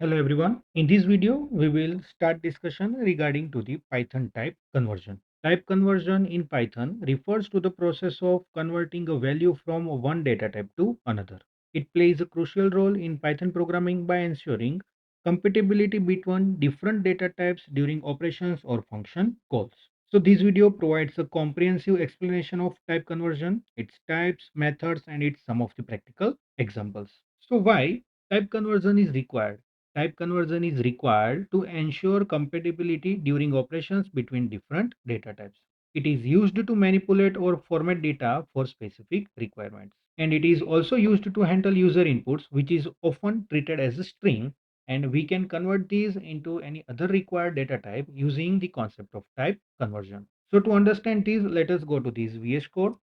Hello everyone. In this video, we will start discussion regarding to the Python type conversion. Type conversion in Python refers to the process of converting a value from one data type to another. It plays a crucial role in Python programming by ensuring compatibility between different data types during operations or function calls. So this video provides a comprehensive explanation of type conversion, its types, methods, and its some of the practical examples. So why type conversion is required? Type conversion is required to ensure compatibility during operations between different data types. It is used to manipulate or format data for specific requirements. And it is also used to handle user inputs, which is often treated as a string. And we can convert these into any other required data type using the concept of type conversion. So to understand this, let us go to this VS Code,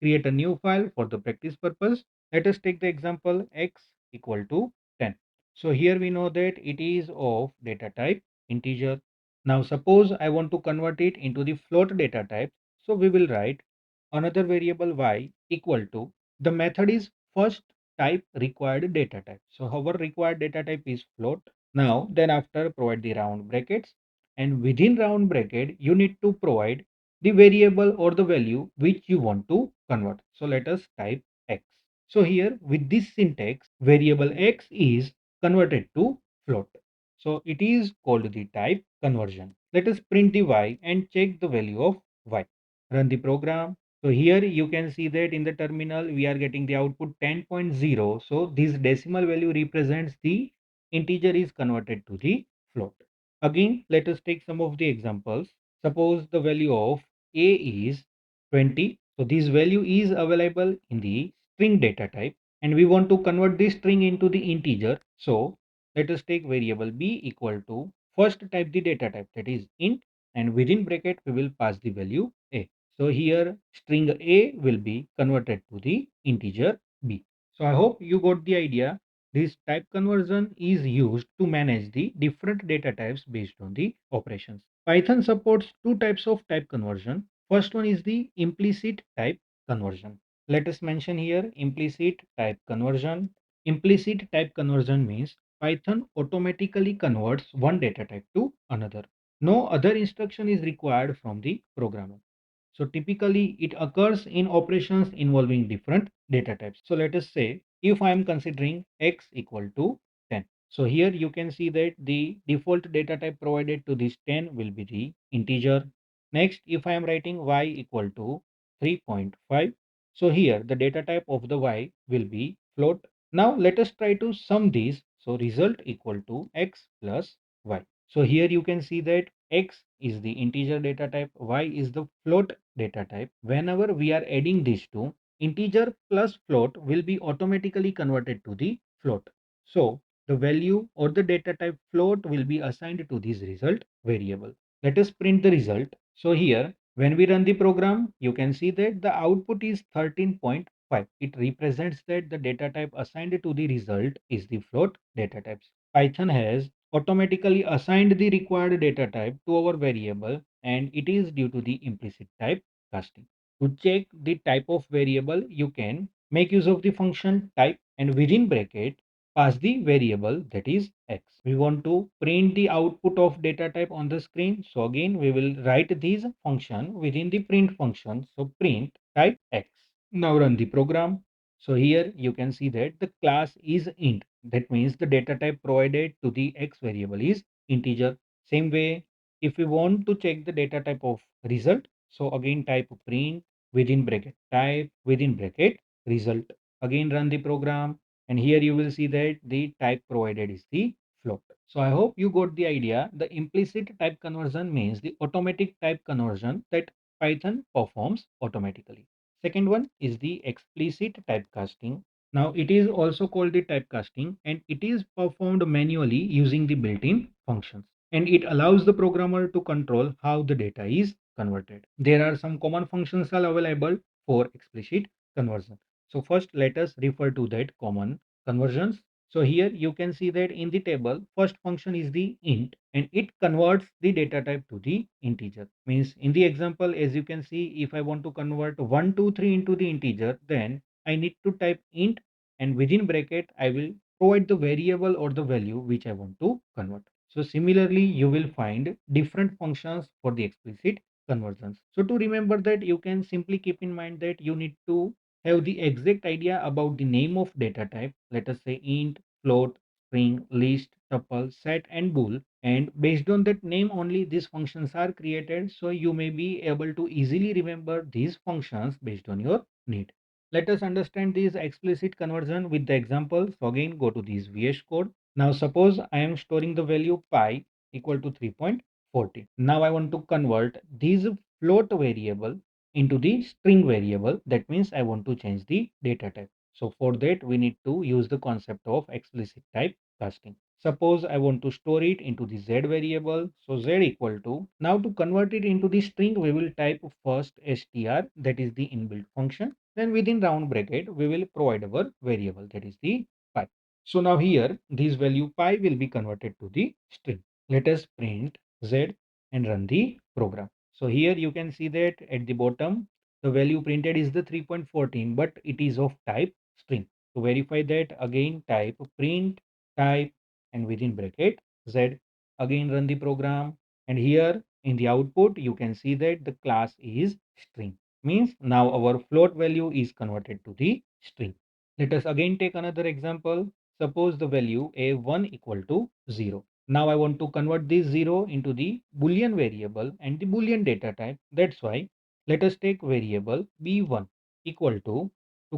create a new file for the practice purpose. Let us take the example x equal to 10. So here we know that it is of data type integer. Now suppose I want to convert it into the float data type. So we will write another variable y equal to, the method is first type required data type. So our required data type is float. Now then after provide the round brackets, and within round bracket you need to provide the variable or the value which you want to convert. So let us type x. So here with this syntax, variable x is converted to float. So it is called the type conversion. Let us print the y and check the value of y. Run the program. So here you can see that in the terminal we are getting the output 10.0. So this decimal value represents the integer is converted to the float. Again, let us take some of the examples. Suppose the value of a is 20. So this value is available in the string data type and we want to convert this string into the integer. So let us take variable b equal to, first type the data type, that is int, and within bracket we will pass the value a. So here string a will be converted to the integer b. So I hope you got the idea. This type conversion is used to manage the different data types based on the operations. Python supports two types of type conversion. First one is the implicit type conversion. Let us mention here implicit type conversion. Implicit type conversion means Python automatically converts one data type to another. No other instruction is required from the programmer. So typically it occurs in operations involving different data types. So let us say if I am considering x equal to 10. So here you can see that the default data type provided to this 10 will be the integer. Next, if I am writing y equal to 3.5. So here the data type of the y will be float. Now let us try to sum these. So result equal to x plus y. So here you can see that x is the integer data type, y is the float data type. Whenever we are adding these two, integer plus float will be automatically converted to the float. So the value or the data type float will be assigned to this result variable. Let us print the result. So here when we run the program, you can see that the output is 13.5. It represents that the data type assigned to the result is the float data types. Python has automatically assigned the required data type to our variable, and it is due to the implicit type casting. To check the type of variable, you can make use of the function type and within bracket pass the variable, that is x. We want to print the output of data type on the screen. So again, we will write this function within the print function. So print type x. Now run the program. So here you can see that the class is int. That means the data type provided to the x variable is integer. Same way, if we want to check the data type of result, so again type print within bracket type within bracket result. Again run the program, and here you will see that the type provided is the float. So I hope you got the idea. The implicit type conversion means the automatic type conversion that Python performs automatically. Second one is the explicit typecasting. Now it is also called the typecasting and it is performed manually using the built-in functions, and it allows the programmer to control how the data is converted. There are some common functions are available for explicit conversion. So first let us refer to that common conversions. So here you can see that in the table, first function is the int and it converts the data type to the integer. Means in the example, as you can see, if I want to convert 1, 2, 3 into the integer, then I need to type int and within bracket, I will provide the variable or the value which I want to convert. So similarly, you will find different functions for the explicit conversions. So to remember that, you can simply keep in mind that you need to have the exact idea about the name of data type. Let us say int, float, string, list, tuple, set, and bool. And based on that name only, these functions are created. So you may be able to easily remember these functions based on your need. Let us understand this explicit conversion with the example. So again, go to this VS Code. Now suppose I am storing the value pi equal to 3.40. Now I want to convert this float variable into the string variable. That means I want to change the data type. So for that, we need to use the concept of explicit type casting. Suppose I want to store it into the z variable. So z equal to, now to convert it into the string, we will type first str, that is the inbuilt function. Then within round bracket, we will provide our variable, that is the pi. So now here, this value pi will be converted to the string. Let us print z and run the program. So here you can see that at the bottom, the value printed is the 3.14, but it is of type string. To verify that, again type print type and within bracket z. Again run the program, and here in the output you can see that the class is string. Means now our float value is converted to the string. Let us again take another example. Suppose the value a1 equal to 0. Now I want to convert this 0 into the boolean variable and the boolean data type. That's why let us take variable b1 equal to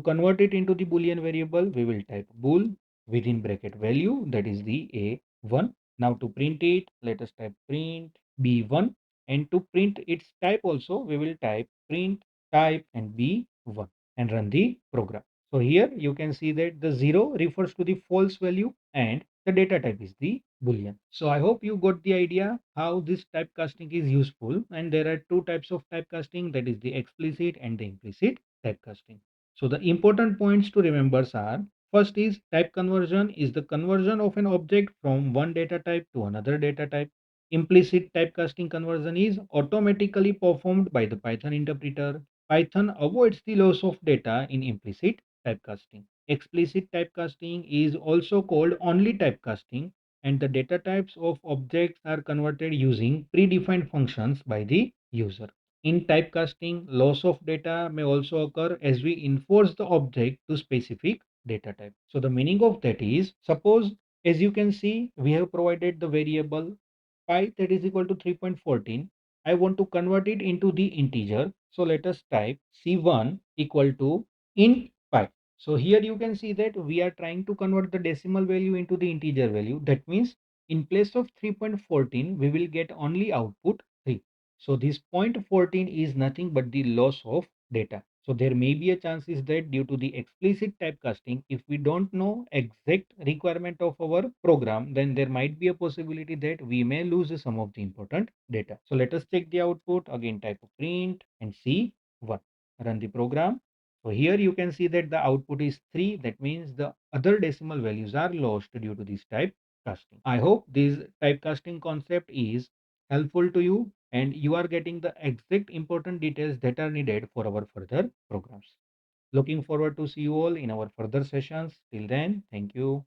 convert it into the boolean variable, we will type bool within bracket value, that is the a1. Now to print it, let us type print b1, and to print its type also, we will type print type and b1 and run the program. So here you can see that the 0 refers to the false value and the data type is the boolean. So I hope you got the idea how this typecasting is useful, and there are two types of typecasting, that is the explicit and the implicit typecasting. So the important points to remember are, first is type conversion is the conversion of an object from one data type to another data type. Implicit typecasting conversion is automatically performed by the Python interpreter. Python avoids the loss of data in implicit typecasting. Explicit typecasting is also called only typecasting, and the data types of objects are converted using predefined functions by the user. In typecasting, loss of data may also occur as we enforce the object to specific data type. So the meaning of that is, suppose as you can see, we have provided the variable pi that is equal to 3.14. I want to convert it into the integer. So let us type c1 equal to int pi. So here you can see that we are trying to convert the decimal value into the integer value. That means in place of 3.14, we will get only output 3. So this 0.14 is nothing but the loss of data. So there may be a chances that due to the explicit typecasting, if we don't know exact requirement of our program, then there might be a possibility that we may lose some of the important data. So let us check the output. Again type of print and see what. Run the program. So here you can see that the output is 3. That means the other decimal values are lost due to this typecasting. I hope this typecasting concept is helpful to you and you are getting the exact important details that are needed for our further programs. Looking forward to see you all in our further sessions. Till then, thank you.